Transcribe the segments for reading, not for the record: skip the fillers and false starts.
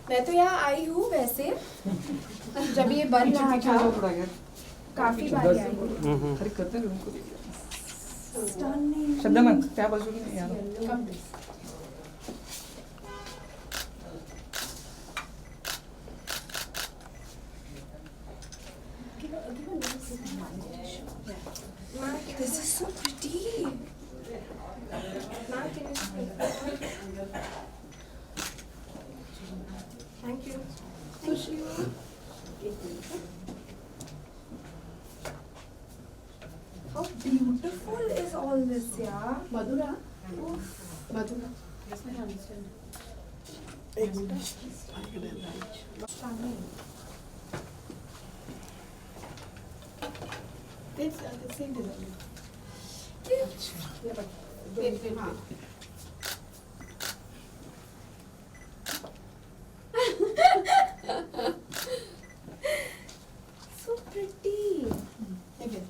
मैं तो यहाँ आई हूँ वैसे जब ये बन रहा था काफी बार आई हूँ। अरे करते हैं उनको श्रद्धा मैम त्या बाजूने या ना. This is so pretty. Thank you. Thank you. How beautiful is all this, yeah? Madhura? Oof. Madhura. Yes, I understand. Stunning. It's the same design. Yeah, but wait. So pretty. Again.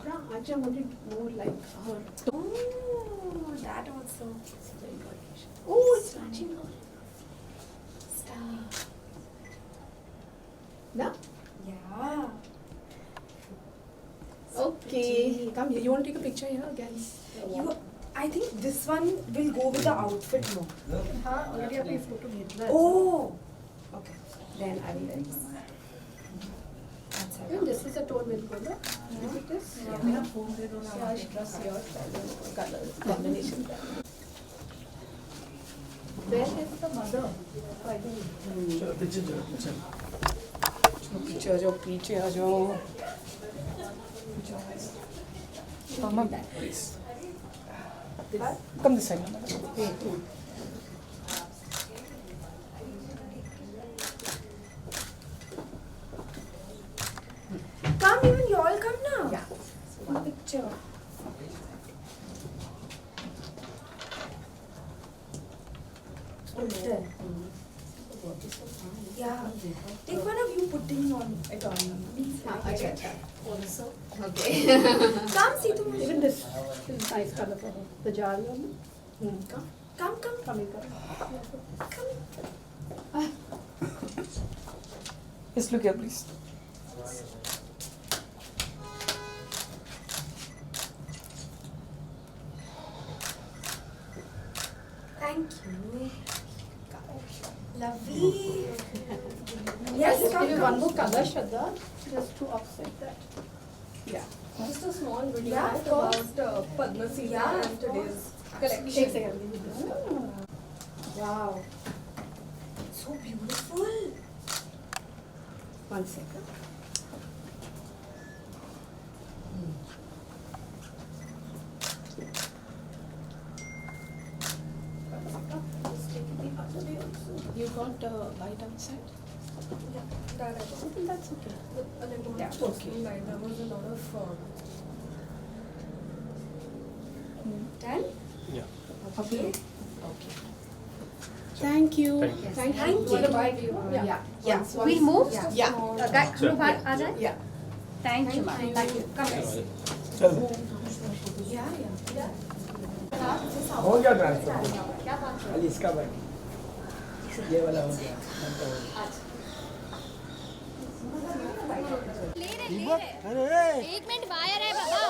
Yeah, actually I wanted more like her. Oh, that also. It's very gorgeous. Oh, it's matching. Stunning. Now? Yeah. Okay. Come here. You want to take a picture here again? You, I think this one will go with the outfit more. हाँ, already आपने photo भेजना है. Oh. Okay. Then I will wear this. That's it. And this is a tone will go, no? Is it this? Yeah. Yeah, she trusts your color combination. Where is the mother? I think. चलो पीछे चलो. पीछे आ जाओ, पीछे आ जाओ. Mama, please. Come this side. Come, even you all come now. Yeah. One picture. There. Yeah. Take one of you putting on it on. अच्छा. Also. Okay. Come, see tu. Even this is nice color for her. The jari one. Come. Come. Come here. Come. Yes, look here, please. Thank you. Lovely. Yes, Yes, give you come. one more color, Shraddha, just to offset that. Yeah. Just a small video Yeah, right, of course. about Padma Sita Yeah, and of today's Take collection. second. Wow. So beautiful. One second. You got light outside? Yeah, that I I think that's okay. A little Yeah, bit okay. Like there was a lot of Done? Okay. Thank you. Thank you. Want to buy view? Yeah. Yeah. We'll move. Yeah. Yeah. Guys, हम लोग बाहर आ जाएं? Yeah. Thank you, ma'am. Thank you. Come. चलो. Yeah. हो गया transfer. खाली इसका बाकी. ये वाला हो गया. एक मिनट वायर है बाबा.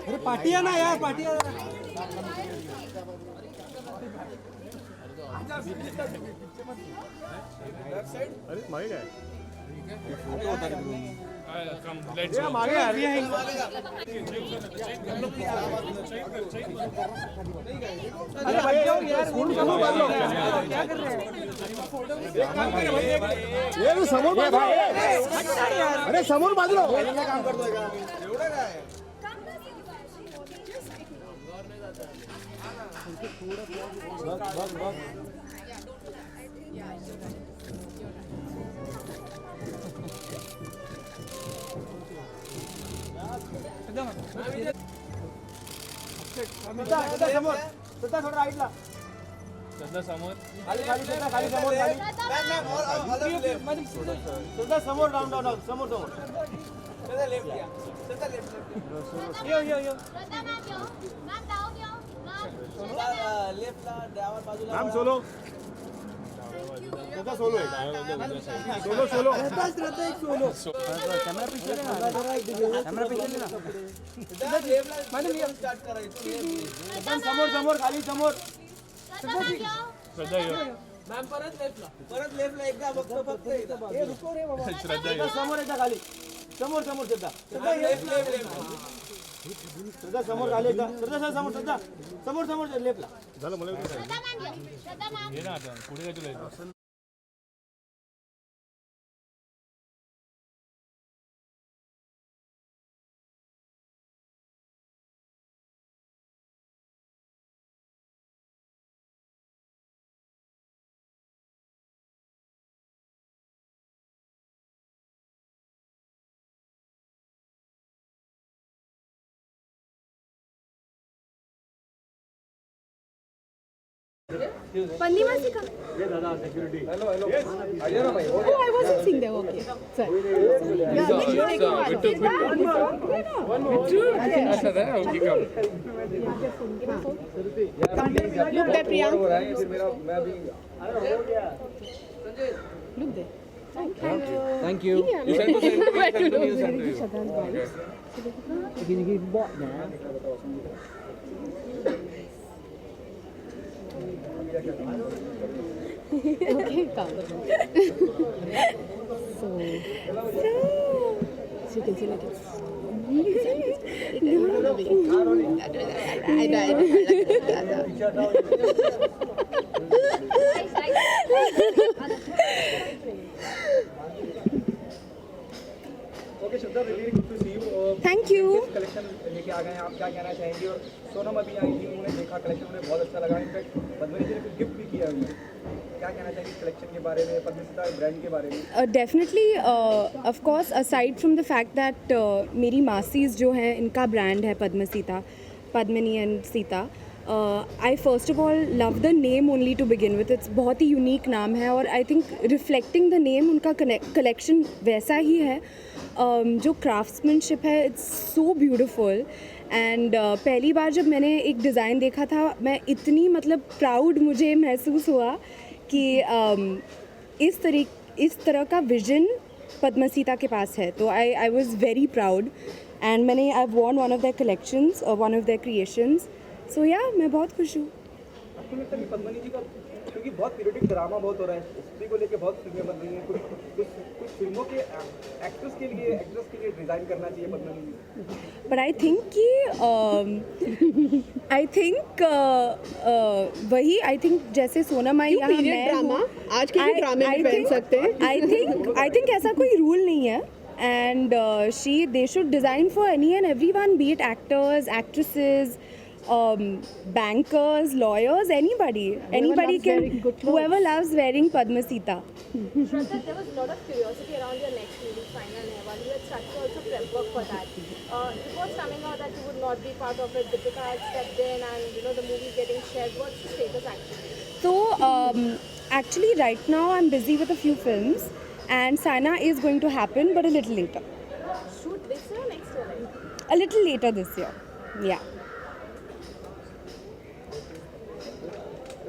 अरे पार्टी है ना यार, पार्टी है. अरे मागे काय मागे आ रही है. अरे भाई जाओ यार, फोन समोर बाजलो. क्या कर रहे हैं? ये तो समोर बाजलो. अरे समोर बाजलो. काम करतोय का? एवढं काय? बघ. समोर. थोडं राईटला. समोर खाली समोर समोर डाऊन समोर यो मैम जाओ. मैम सोलो सोलो है सोलो सोलो कैमरा पीछे समोर समोर खाली समोर श्रद्धा ये मॅम परत लेफ्टला एकदा फक्त हे रुको रे बाबा श्रद्धा ये समोर एकदा खाली समोर श्रद्धा श्रद्धा समोर खाली एकदा श्रद्धा समोर लेफ्टला झालं मला श्रद्धा मॅम श्रद्धा मॅम ये ना आता पुढे काय तुला येतं पन्नी मासी का ये दादा security hello Oh, I wasn't seeing them. Okay. Sorry. Look there, Priyank. Look there. Thank you Okay, come. So you can see like it's. Okay Shraddha really good to see you thank you collection लेके आ गए हैं आप क्या कहना चाहेंगे और सोनम अभी आई थी उन्होंने देखा कलेक्शन उन्हें बहुत अच्छा लगा इनफैक्ट पद्मनी जी ने कुछ गिफ्ट भी किया उन्हें क्या कहना चाहेंगे कलेक्शन के बारे में पद्मसीता ब्रांड के बारे में definitely of course aside from the fact that मेरी मासीज जो हैं इनका ब्रांड है Padmaseeta Padmini and Sita I first of all love the name only to begin with it's बहुत ही यूनिक नाम है और I think reflecting the name उनका कलेक्शन वैसा ही है जो क्राफ्ट्समैनशिप है इट्स सो ब्यूटिफुल एंड पहली बार जब मैंने एक डिज़ाइन देखा था मैं इतनी मतलब प्राउड मुझे महसूस हुआ कि इस तरह का विजन पद्मसीता के पास है तो I was very proud and मैंने I worn one of their collections और one of their creations so yeah मैं बहुत खुश हूँ आपको लगता है कि पद्मनी जी का क्योंकि बहुत पीरियडिक ड्रामा बहुत हो रहा है हिस्ट्री को लेके बहुत फिल्में बन रही हैं कुछ फिल्मों के एक्ट्रेस के लिए डिज़ाइन करना चाहिए पद्मनी जी पर आई थिंक कि वही आई थिंक जैसे सोनम आई यहाँ Period मैं drama, हूँ, आज के भी ड्रामे में पहन सकते हैं. आई थिंक ऐसा कोई रूल नहीं है and they should design for any and everyone be it actors actresses bankers, lawyers, anybody loves can, wearing good clothes. whoever loves wearing Padmasita. Shraddha, there was a lot of curiosity around your next movie, Final Nehwal. You had started also prep work for that. Reports coming out that you would not be part of it. Deepika had stepped in and the movie getting shared. What's the status actually? So, actually right now I'm busy with a few films and Sana is going to happen but a little later. Shoot this year or next year? Right? A little later this year. Yeah.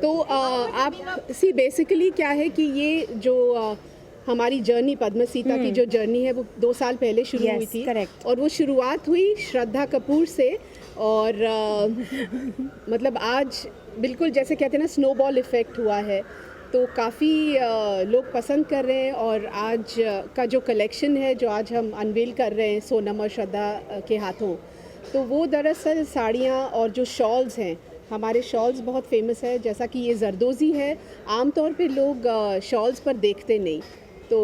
तो आप see basically क्या है कि ये जो हमारी journey Padmasita की जो जर्नी है वो 2 साल पहले शुरू हुई थी correct. और वो शुरुआत हुई श्रद्धा कपूर से और मतलब आज बिल्कुल जैसे कहते हैं ना स्नोबॉल इफ़ेक्ट हुआ है तो काफ़ी लोग पसंद कर रहे हैं और आज का जो कलेक्शन है जो आज हम अनवील कर रहे हैं सोनम और श्रद्धा के हाथों तो वो दरअसल साड़ियाँ और जो शॉल्स हैं हमारे शॉल्स बहुत फेमस है जैसा कि ये जरदोज़ी है आमतौर पे लोग शॉल्स पर देखते नहीं तो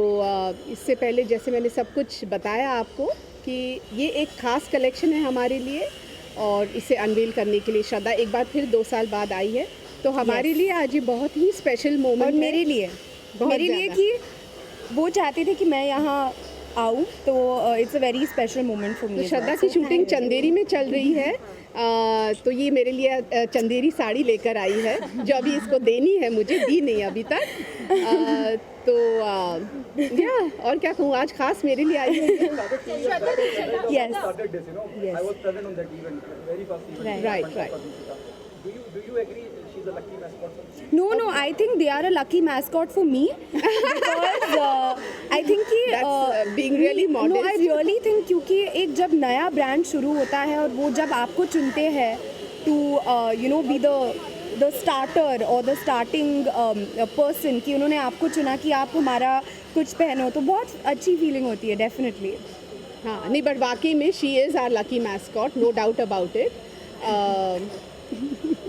इससे पहले जैसे मैंने सब कुछ बताया आपको कि ये एक ख़ास कलेक्शन है हमारे लिए और इसे अनवील करने के लिए श्रद्धा एक बार फिर 2 साल बाद आई है तो हमारे लिए आज ये बहुत ही स्पेशल मोमेंट और मेरे लिए कि वो चाहते थे कि मैं यहाँ आऊँ तो it's a very special moment for me Shraddha की शूटिंग चंदेरी में चल रही है तो ये मेरे लिए चंदेरी साड़ी लेकर आई है जो अभी इसको देनी है मुझे दी नहीं अभी तक तो या और क्या कहूँ आज खास मेरे लिए आई है Yes. started this, I was present on that event, very first event. Right. Do you agree? she's a lucky mascot for you? No, I think they are a lucky mascot for me because I think कि That's, being really No, modest. I really think क्योंकि एक जब नया brand शुरू होता है और वो जब आपको चुनते हैं to be the starter or the starting person कि उन्होंने आपको चुना कि आप हमारा कुछ पहनो तो बहुत अच्छी फीलिंग होती है डेफिनेटली. हाँ नहीं बट वाकई में she is our lucky mascot no doubt about it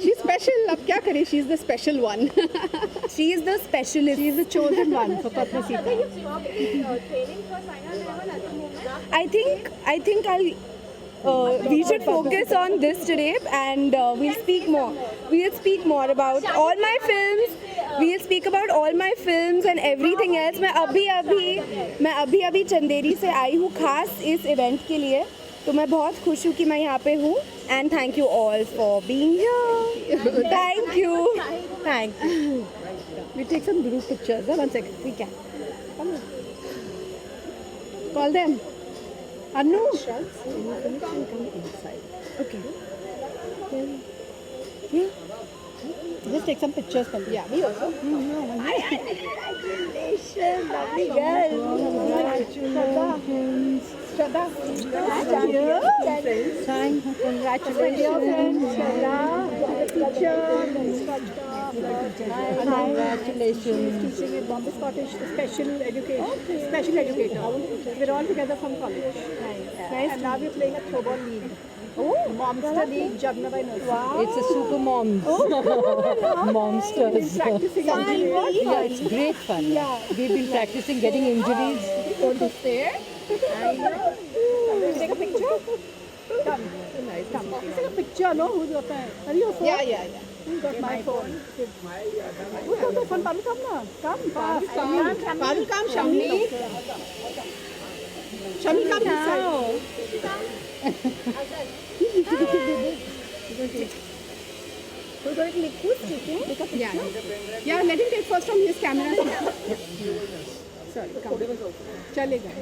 she special अब क्या करें she is the special one She is the specialist. She is the chosen one for Padmaseeta You're probably training for Saina Nehwal at the moment. I think we should focus on this today and we'll speak more. We'll speak more about all my films. We'll speak about all my films and everything else. मैं अभी चंदेरी से आई हूँ खास इस event के लिए तो मैं बहुत खुश हूँ कि मैं यहाँ पे हूँ and thank you all for being here. Thank you. Thank you. we take some group pictures one second we can come on. Call them Anu Okay. just take some pictures from yeah me also Lovely girl. Shraddha Congratulations. Teaching at Bombay Scottish Special Educator. We're all together from college. Nice. And now we're playing a throwball league. Momster League, Jagna by Nursery. It's a super moms. Momsters. Practicing Yeah, it's great fun. Yeah. We've been practicing getting injuries. Take a picture? Come. Come. Take a picture, no? Who's your phone? Are you your phone? yeah Who got my phone? Who's got my phone? Paru, come now. Come fast. Paru come Shamli come this side Who's going to click? Who's clicking? Take a picture. yeah let him take first from his camera sorry come चलेगा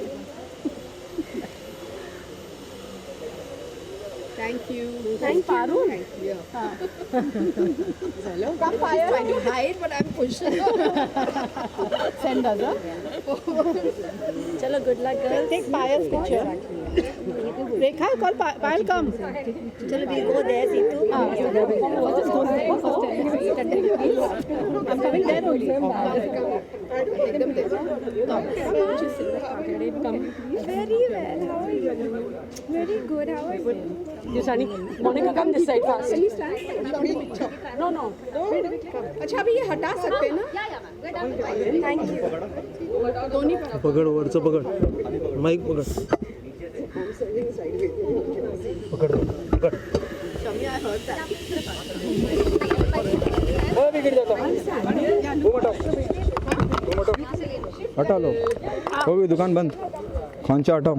thank you Paru. hello Come, Payal. trying to hide but I'm pushing Send us, huh? Chalo, good luck, girls. Take Payal's picture. Rekha, call Payal, come. Chalo, we go there, Situ. I'm coming there only. Very well. How are you? Very good. How are you? Yusani, Monica, come this side fast. no अच्छा अभी ये हटा सकते हैं ना Thank you. दोनों पकड़ वरचं पकड़ माईक पकड़ पकड़ पकड़ बिगड़ जाता हटा लो हो गई दुकान बंद खांचा हटाओ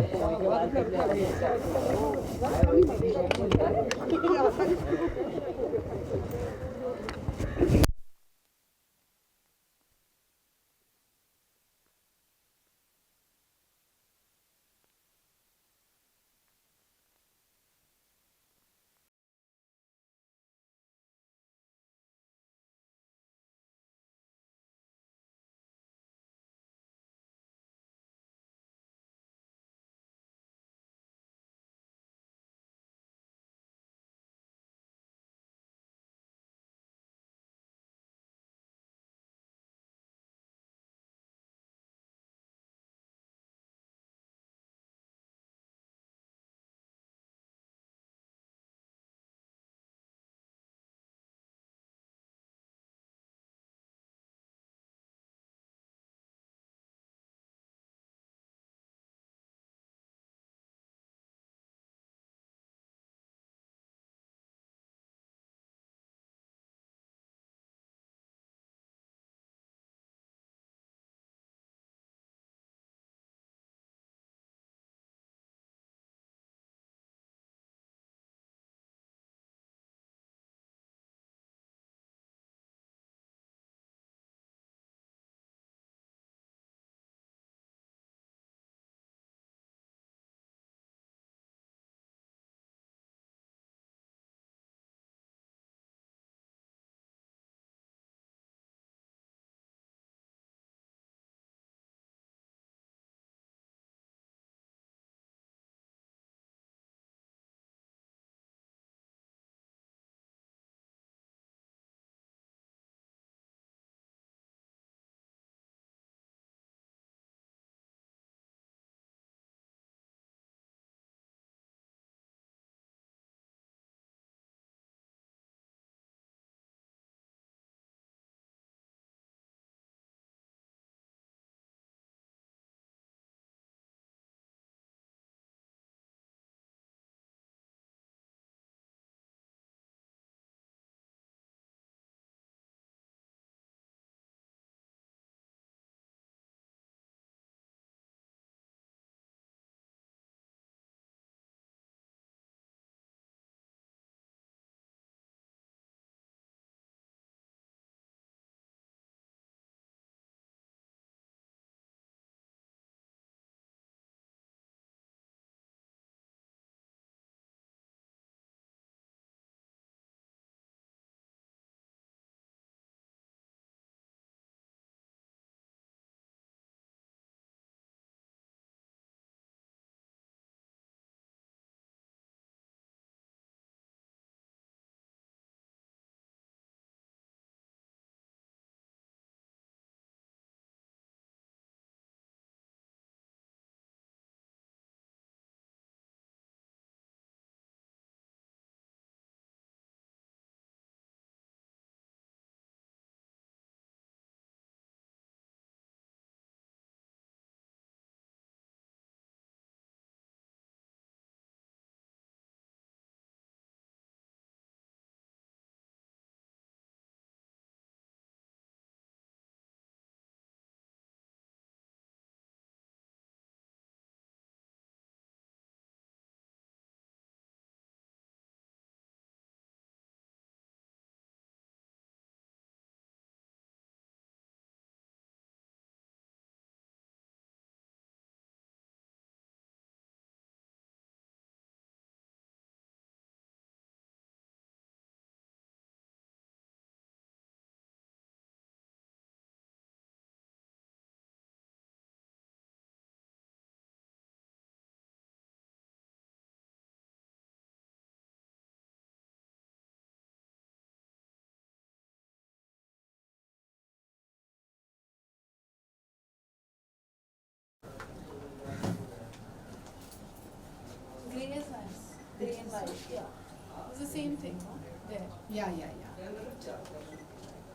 Yeah, yeah, yeah.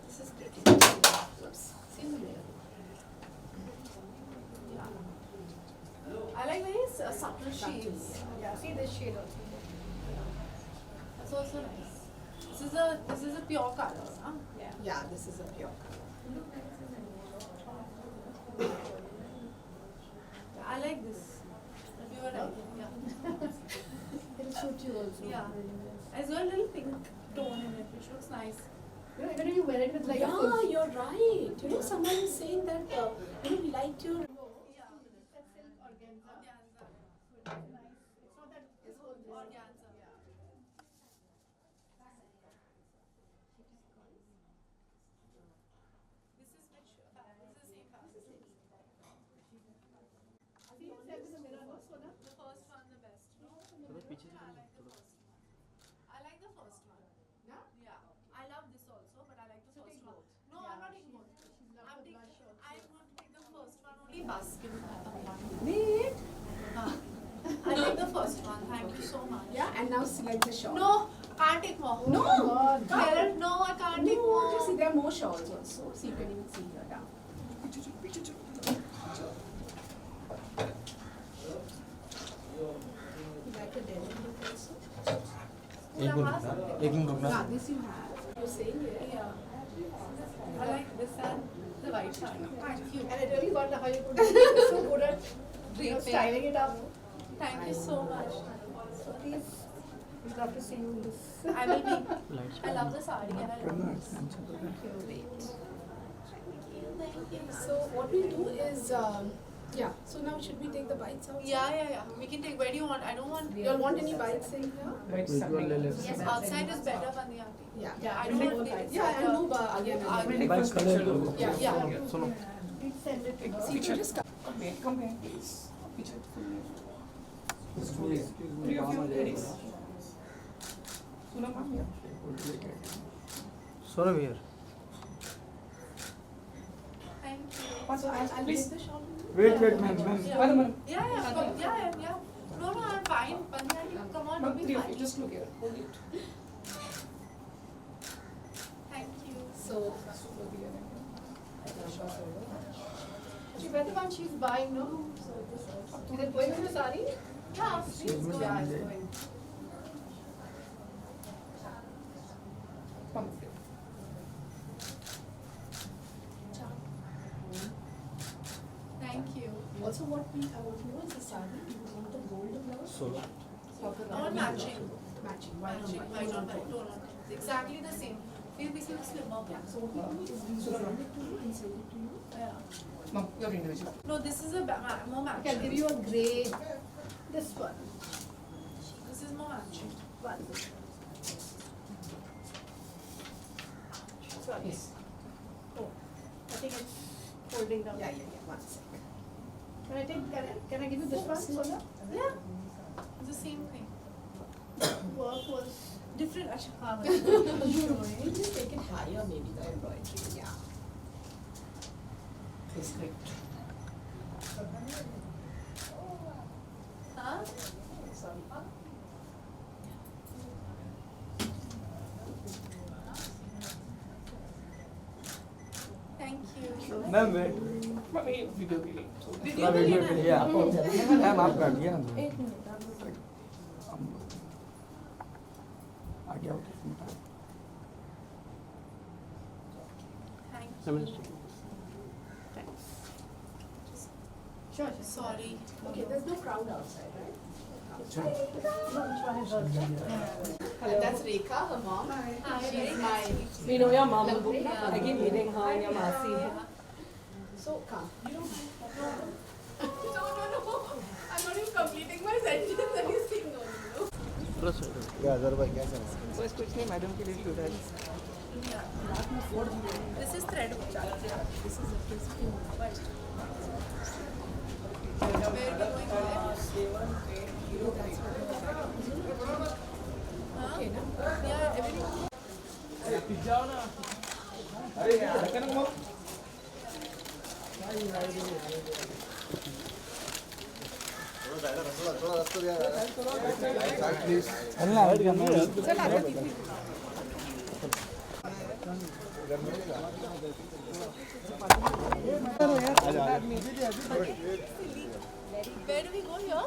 This is pretty. See the mirror. Yeah. I like very subtle shades. Yeah, see this shade also. That's also nice. This is a pure color, huh? Yeah, this is a pure color. I like this. You were right. Yeah. It'll suit you also. Yeah. As well, little pink tone in it, which looks nice. You know, even if you wear it with like a Yeah, full. you're right. You know, someone is saying that he liked your. I like the first one. Yeah. I love this also, but I like the first one. No, I'm not taking both. I want to take the first one only. Basket. Wait. I like the first one. Thank you so much. Yeah, and now select the shawl. No, can't take more. No. Carrot, no, I can't take more. Just see, there are more shawls also. So you can even see here down. You like the denim look also? एक minute रुकना Yeah, this you have. You're saying it. Yeah. I like this and the white shawl. Thank you. And I really wonder how you could be so good at styling it up. Thank you so much. So please, we'd love to see you in this. I will be. I love the sari and I love this. So what we do is, yeah. So now should we take the bites out? Yeah. We can take. Where do you want? I don't want. You all want any bites in here? Yes, outside is better, Bandiyati. Yeah. I don't want bites. Yeah, I'll move again. Bike खड़े हो Yeah. सुनो Please send it to us. See, you just come here, please. Sonam here Thank you. So I'll take the shawl. Wait, ma'am. Yeah. No, I'm fine. Bandiyati, come on, you'll be fine. Just look here. Hold it. Thank you. So, She better the one she's buying, no? Is it going with the sari? Yeah, please go. yeah, it's going. Come. Thank you. Also, what we know is the sari. We want the golden blouse. Solo All matching. Matching. White on white. No. It's exactly the same. We'll be seeing slimmer black. So what we do is we send it to you and send it to you. Yeah. No, you're individual. No, this is a more Okay, I'll matching. give you a grey. This one. This is more matching. One. Sorry. Yes. Oh, I think it's folding down. Yeah. One sec. Can I give you this one, Sona? Yeah. It's the same thing. Work was Different. Ashika. You just take it higher, maybe the embroidery. Yeah. It's great. Huh? Sorry. Thank you. Ma'am wait wait या ma'am आप काट दिया आ गया Thank you. sure. Sorry. Okay, there's no crowd outside, right? No, which one is hers? And that's Rekha, her mom. Hi. She's my. We know your mom. Yeah. I keep meeting her and your Masi. So come. You don't. No. I'm not even completing my sentence and he's saying no. क्या हज़ार भाई कैसे हैं बस कुछ नहीं madam के लिए क्यों है This is thread. This is white. Where are we going there? Okay, no? Yeah, everything. चलना Where do we go here?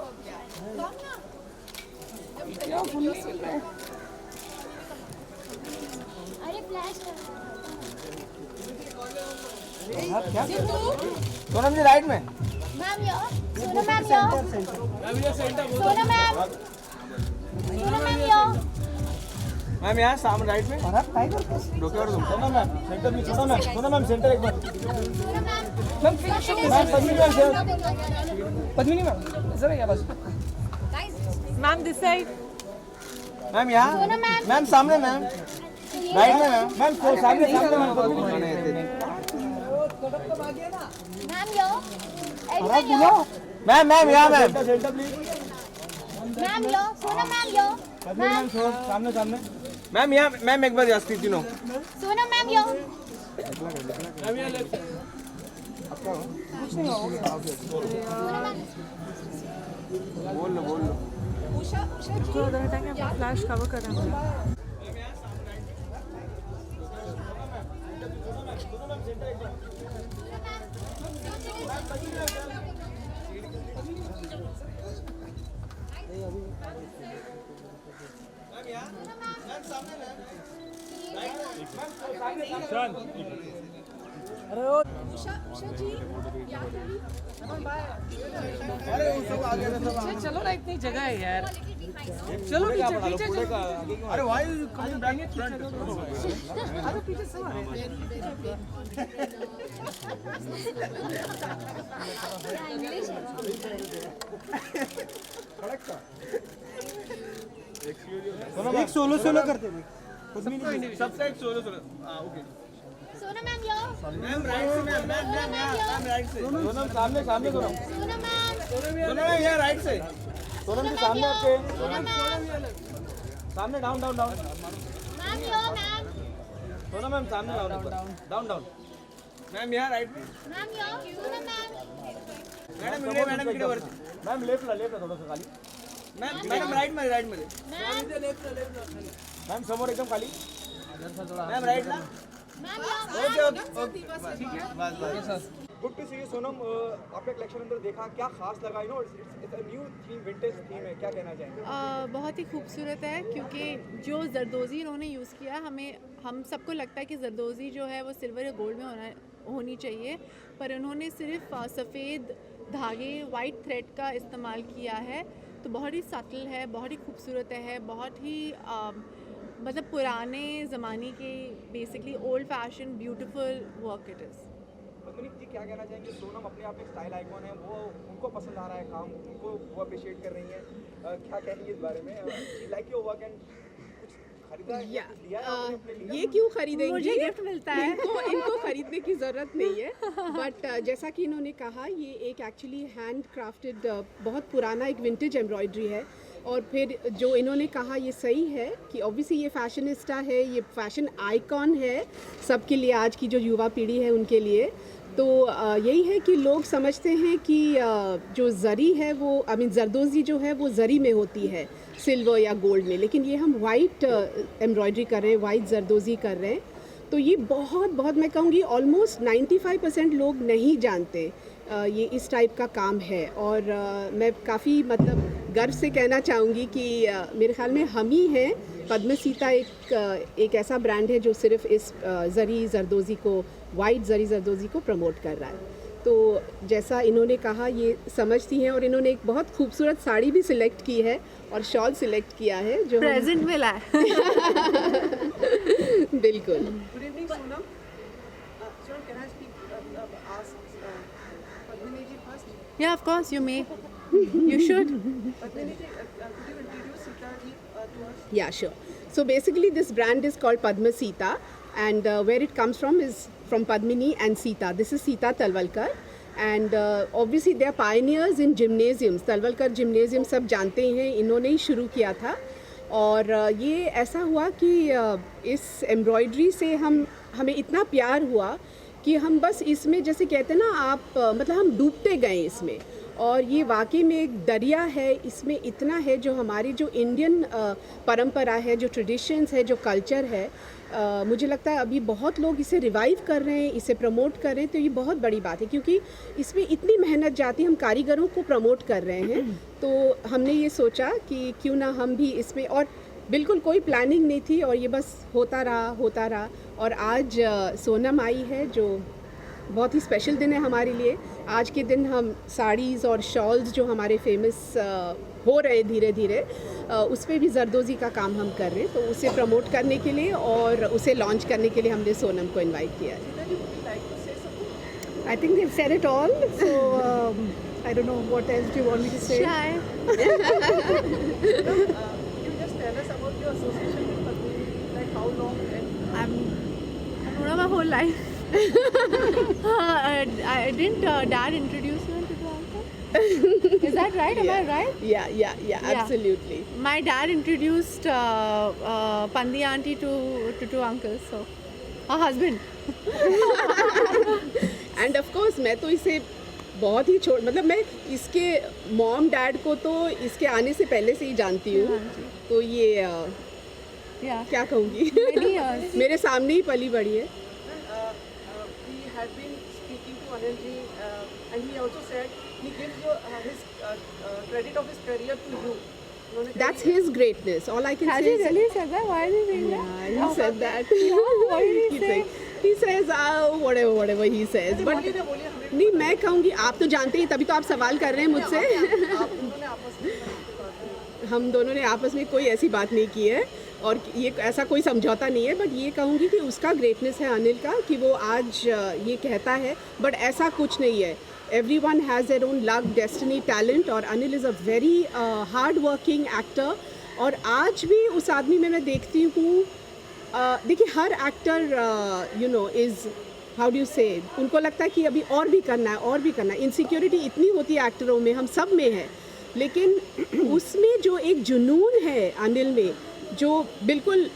Come now. अरे फ्लैश सोनम जी राइट में। मैम यो सोना मैम यो सोना मैम यो मैम यहाँ सामने राइट में। रुके और तुम। सोनम मैम सेंटर में। सोनम मैम सेंटर एक बार। मैम पद्मिनी मैम सर क्या बस। Ma'am, this side. मैम यहाँ। सोनम मैम मैम सामने मैम। राइट में मैम। मैम सामने मैम। मैम यो एडमन यो मैम यहाँ मैम। मैम यो सोना मैम यो मैम सामने मैम यहाँ मैम एक बार जास्ती तीनों। सोना मैम यो बोल लो Flash cover कर रहा हूँ. चलो ना इतनी जगह है यार. चलो पीछे अरे भाई कमिंग बैक फ्रंट। अरे पीछे से एक सोलो करते हैं। सबसे एक सोलो। ओके। सोना मैम यो मैम राइट से मैम राइट से। सोनम सामने सोना मैम सोनम यहाँ राइट से। सोनम जी सामने आपके। सामने डाउन मैम यो मैम सोनम मैम सामने डाउन मैम यहाँ राइट में। मैम यो सोना मैम मैडम इकडे वरती। मैम लेफ्टला थोडंसं खाली। मैम राइट मध्ये मैम समोर एकदम खाली। मैम राइटला। Ma'am yo okay good to see you Sonam. आपने कलेक्शन अंदर देखा, क्या खास लगा? You know it's a new theme, vintage theme है, क्या कहना चाहेंगे? बहुत ही खूबसूरत है क्योंकि जो जरदोज़ी इन्होंने यूज़ किया हम सबको लगता है कि जरदोज़ी जो है वो सिल्वर या गोल्ड में होनी चाहिए, पर उन्होंने सिर्फ सफ़ेद धागे वाइट थ्रेड का इस्तेमाल किया है, तो बहुत ही सटल है, बहुत ही खूबसूरत है, बहुत ही मतलब पुराने ज़माने के basically old fashion beautiful work it is. Padmini ji क्या कहना चाहेंगे? सोनम अपने आप एक स्टाइल आइकॉन है, वो उनको पसंद आ रहा है काम, उनको वो अप्रिशिएट कर रही हैं, क्या कहेंगी इस बारे में? लाइक योर वर्क एंड कुछ खरीदा है, कुछ लिया है आपने अपने लिए? ये क्यों खरीदेंगे? मुझे गिफ्ट मिलता है. इनको खरीदने की ज़रूरत नहीं है, बट जैसा कि इन्होंने कहा ये एक एक्चुअली हैंड क्राफ्टेड बहुत पुराना एक विंटेज एम्ब्रॉयडरी है, और फिर जो इन्होंने कहा ये सही है कि ऑब्वियसली ये फैशनिस्टा है, ये फैशन आइकॉन है सबके लिए, आज की जो युवा पीढ़ी है उनके लिए। तो यही है कि लोग समझते हैं कि जो ज़री है वो जरदोज़ी जो है वो ज़री में होती है, सिल्वर या गोल्ड में, लेकिन ये हम वाइट एम्ब्रॉयडरी कर रहे हैं, वाइट जरदोज़ी कर रहे हैं। तो ये बहुत मैं कहूँगी ऑलमोस्ट 95% लोग नहीं जानते ये इस टाइप का काम है, और मैं काफ़ी मतलब गर्व से कहना चाहूँगी कि मेरे ख्याल में हम ही हैं, पद्मसीता एक ऐसा ब्रांड है जो सिर्फ इस ज़री जरदोज़ी को, वाइट ज़री जरदोज़ी को प्रमोट कर रहा है। तो जैसा इन्होंने कहा ये समझती हैं, और इन्होंने एक बहुत खूबसूरत साड़ी भी सिलेक्ट की है और शॉल सिलेक्ट किया है जो प्रेजेंट मिला है. बिल्कुल। Good evening, Sonam. Sir, can I speak, ask Padmini ji first? Yeah, of course you may. You should. Padmini ji, could you introduce Sita ji to us? Yeah, sure. So basically this brand is called Padmasita, and where it comes from is from Padmini and Sita. This is Sita Talwalkar, and obviously they are pioneers in gymnasiums. Talwalkar gymnasium सब जानते हैं, इन्होंने ही शुरू किया था, और ये ऐसा हुआ कि इस एम्ब्रॉयडरी से हमें इतना प्यार हुआ कि हम बस इसमें जैसे कहते हैं ना आप मतलब हम डूबते गए इसमें, और ये वाकई में एक दरिया है, इसमें इतना है जो हमारी जो इंडियन परंपरा है, जो ट्रेडिशंस है, जो कल्चर है, मुझे लगता है अभी बहुत लोग इसे रिवाइव कर रहे हैं, इसे प्रमोट कर रहे हैं, तो ये बहुत बड़ी बात है क्योंकि इसमें इतनी मेहनत जाती है, हम कारीगरों को प्रमोट कर रहे हैं, तो हमने ये सोचा कि क्यों ना हम भी इसमें, और बिल्कुल कोई प्लानिंग नहीं थी और ये बस होता रहा और आज सोनम आई है जो बहुत ही स्पेशल दिन है हमारे लिए। आज के दिन हम साड़ीज़ और शॉल्स जो हमारे फेमस हो रहे धीरे धीरे, उस पर भी जरदोज़ी का काम हम कर रहे हैं, तो उसे प्रमोट करने के लिए और उसे लॉन्च करने के लिए हमने सोनम को इनवाइट किया है। I think they've said it all, so I don't know what else do you want me to say. Shy. You just tell us about your association with Padmini, like how long and I've known her my whole life. Didn't Dad introduce you to uncle? Is that right? Am I right? Yeah, absolutely. My dad introduced Pandi auntie to uncle, so her husband. End of course मैं तो इसे बहुत ही मतलब मैं इसके mom dad को तो इसके आने से पहले से ही जानती हूँ, तो ये Yeah. क्या कहूँगी Many years. मेरे सामने ही पली बड़ी है। We had been speaking to Anilji, and he also said he gives his credit of his career to you. That's his greatness. All I can Has say he is really said that? Why is he saying that? yeah, he said that. What did he say? He says whatever he says. But नहीं, मैं कहूँगी आप तो जानते ही, तभी तो आप सवाल कर रहे हैं मुझसे। हम दोनों ने आपस में कोई ऐसी बात नहीं की है और ये ऐसा कोई समझौता नहीं है, बट ये कहूँगी कि उसका ग्रेटनेस है अनिल का कि वो आज ये कहता है, बट ऐसा कुछ नहीं है। Everyone has their own luck, destiny, talent, और Anil is a very hard working actor. और आज भी उस आदमी में मैं देखती हूँ, देखिए हर actor you know is how do say, उनको लगता है कि अभी और भी करना है, इनसिक्योरिटी इतनी होती है एक्टरों में, हम सब में है, लेकिन उसमें जो एक जुनून है अनिल में, जो बिल्कुल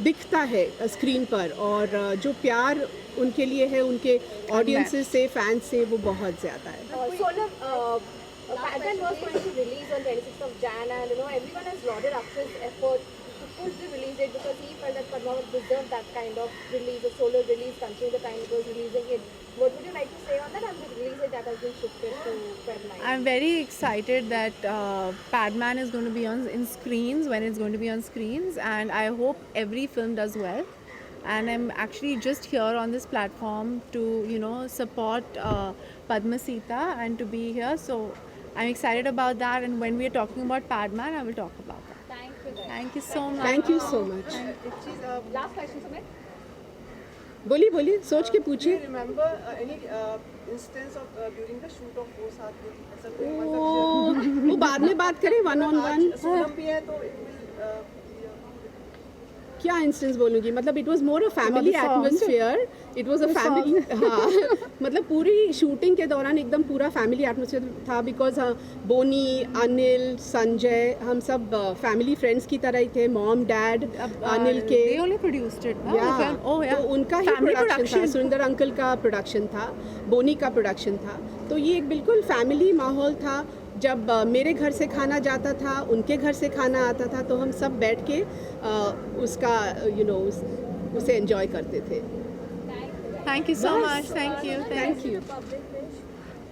दिखता है स्क्रीन पर, और जो प्यार उनके लिए है उनके ऑडियंसेस से, फैंस से, वो बहुत ज़्यादा है। Sonam, Padman was going to release on 26th of Jan, and everyone has lauded Akshay's effort to push the release date because he felt that Padmavat deserved that kind of release, a solo release, considering the time it was releasing it. What would you like to say on that, and the release date that has been shifted to Feb 9? I'm very excited that Padman is going to be in screens when it's going to be on screens, and I hope every film does well. And I'm actually just here on this platform to support Padmasita and to be here. So I'm excited about that. And when we are talking about Padman, I will talk about that. Thank you so much. Thank you so much. Last question, Sumit. बोलिए सोच के पूछिए। Remember any instance of during the shoot of वो साथ में ऐसा कोई वो बाद में बात करें, 1-on-1। सोनम भी है तो it will क्या इंस्टेंस बोलूँगी, मतलब it was more a family atmosphere, it was a family, हाँ मतलब पूरी शूटिंग के दौरान एकदम पूरा फैमिली एटमोसफियर था, बिकॉज बोनी, अनिल, संजय, हम सब फैमिली फ्रेंड्स की तरह ही थे, मॉम डैड अनिल के, They only produced it, no? Yeah. Oh yeah. तो उनका ही Family प्रोडक्शन था, सुरेंद्र अंकल का प्रोडक्शन था, बोनी का प्रोडक्शन था, तो ये एक बिल्कुल फैमिली माहौल था। जब मेरे घर से खाना जाता था, उनके घर से खाना आता था, तो हम सब बैठ के उसका उसे एंजॉय करते थे। Thank you so much. Thank you. Thank you.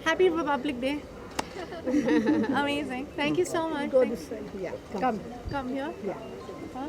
Happy Republic Day. Amazing. Thank you so much. go this side. Yeah. Come here. Huh?